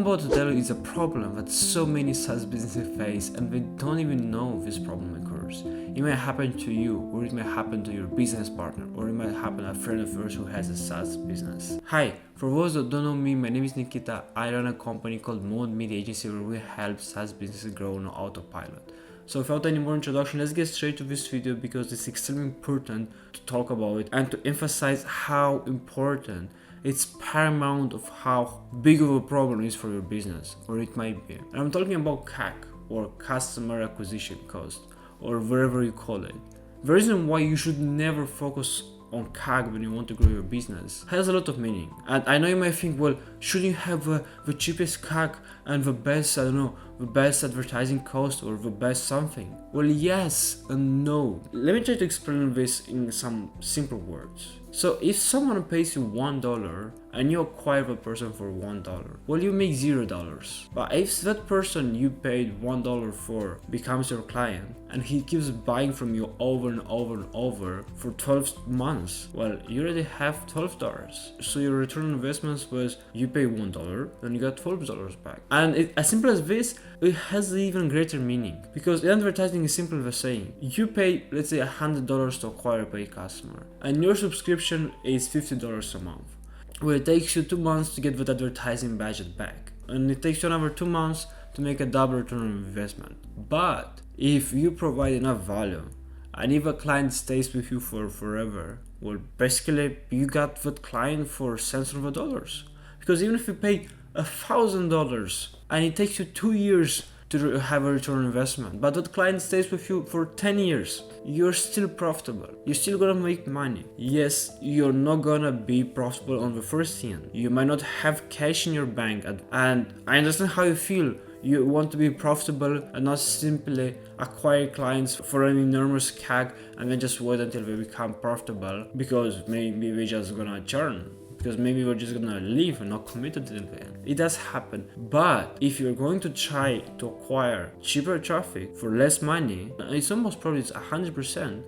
about to tell you is a problem that so many SaaS businesses face and they don't even know this problem occurs. It might happen to you, or it might happen to your business partner, or it might happen to a friend of yours who has a SaaS business. Hi, for those that don't know me, my name is Nikita. I run a company called Mode Media Agency where we help SaaS businesses grow on autopilot. So without any more introduction, let's get straight to this video because it's extremely important to talk about it and to emphasize how important it's paramount of how big of a problem it is for your business, or it might be. And I'm talking about CAC, or customer acquisition cost, or whatever you call it. The reason why you should never focus on CAC when you want to grow your business has a lot of meaning. And I know you might think, well, should you have the cheapest CAC and the best, the best advertising cost or the best something? Well, yes and no. Let me try to explain this in some simple words. So if someone pays you $1 and you acquire the person for $1, well, you make $0. But if that person you paid $1 for becomes your client and he keeps buying from you over and over and over for 12 months, well, you already have $12. So your return on investments was you pay $1 and you got $12 back. And as simple as this, it has even greater meaning, because in advertising is simple as saying you pay, let's say, $100 to acquire a paid customer and your subscription is $50 a month. Well, it takes you 2 months to get that advertising budget back, and it takes you another 2 months to make a double return on investment. But if you provide enough value and if a client stays with you for forever, well, basically you got that client for cents on the dollars. Because even if you pay $1,000 and it takes you 2 years to have a return on investment, but that client stays with you for 10 years, you're still profitable. You're still gonna make money. Yes, you're not gonna be profitable on the first year. You might not have cash in your bank, and I understand how you feel. You want to be profitable and not simply acquire clients for an enormous CAC and then just wait until they become profitable because maybe we're just gonna churn. Because maybe we're just gonna leave and not committed to the end. It does happen. But if you're going to try to acquire cheaper traffic for less money, it's almost probably 100%,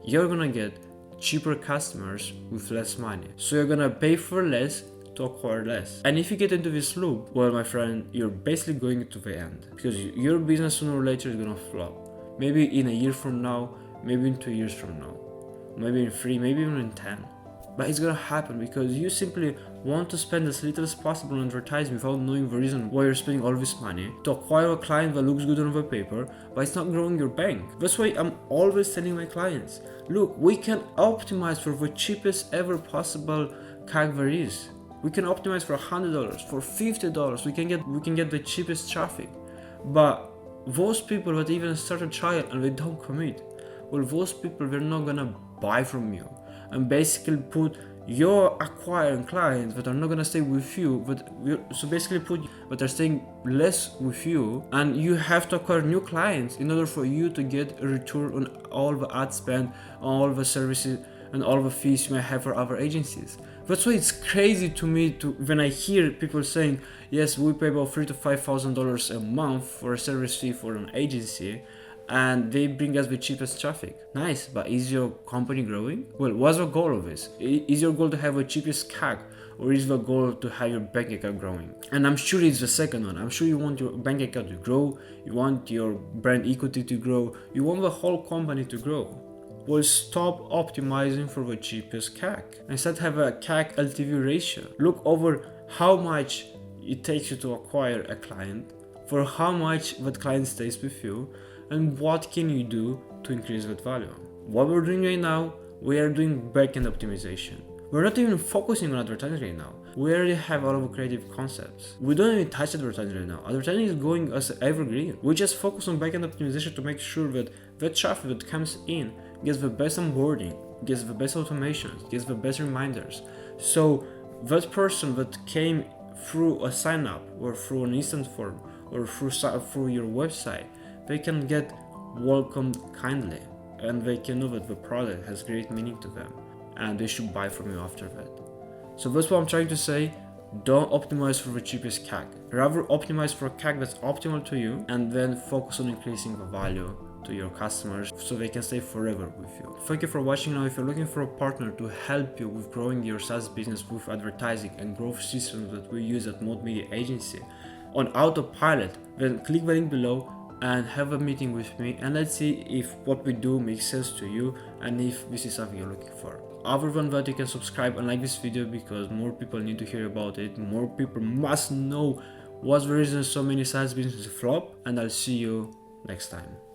you're gonna get cheaper customers with less money. So you're gonna pay for less to acquire less. And if you get into this loop, well, my friend, you're basically going to the end, because your business sooner or later is gonna flop. Maybe in a year from now, maybe in 2 years from now, maybe in 3, maybe even in 10. But it's gonna happen because you simply want to spend as little as possible on advertising without knowing the reason why you're spending all this money to acquire a client that looks good on the paper, but it's not growing your bank. That's why I'm always telling my clients, look, we can optimize for the cheapest ever possible CAC there is. We can optimize for $100, for $50. We can get the cheapest traffic. But those people that even start a trial and they don't commit, well, those people, they're not gonna buy from you. And basically put your acquiring clients that are not gonna stay with you, but are staying less with you, and you have to acquire new clients in order for you to get a return on all the ad spend, all the services, and all the fees you might have for other agencies. That's why it's crazy to me when I hear people saying, yes, we pay about $3,000 to $5,000 a month for a service fee for an agency, and they bring us the cheapest traffic. Nice, but is your company growing? Well, what's the goal of this? Is your goal to have the cheapest CAC, or is the goal to have your bank account growing? And I'm sure it's the second one. I'm sure you want your bank account to grow, you want your brand equity to grow, you want the whole company to grow. Well, stop optimizing for the cheapest CAC. Instead, have a CAC LTV ratio. Look over how much it takes you to acquire a client, for how much that client stays with you, and what can you do to increase that value. What we're doing right now, we are doing backend optimization. We're not even focusing on advertising right now. We already have all of the creative concepts. We don't even touch advertising right now. Advertising is going as evergreen. We just focus on backend optimization to make sure that the traffic that comes in gets the best onboarding, gets the best automations, gets the best reminders. So that person that came through a sign up or through an instant form or through your website, they can get welcomed kindly, and they can know that the product has great meaning to them, and they should buy from you after that. So that's what I'm trying to say. Don't optimize for the cheapest CAC. Rather optimize for a CAC that's optimal to you, and then focus on increasing the value to your customers so they can stay forever with you. Thank you for watching. Now, if you're looking for a partner to help you with growing your SaaS business with advertising and growth systems that we use at Mode Media Agency, on autopilot, then click the link below and have a meeting with me, and let's see if what we do makes sense to you and if this is something you're looking for. Other than that, you can subscribe and like this video because more people need to hear about it. More people must know what's the reason so many SaaS businesses flop, and I'll see you next time.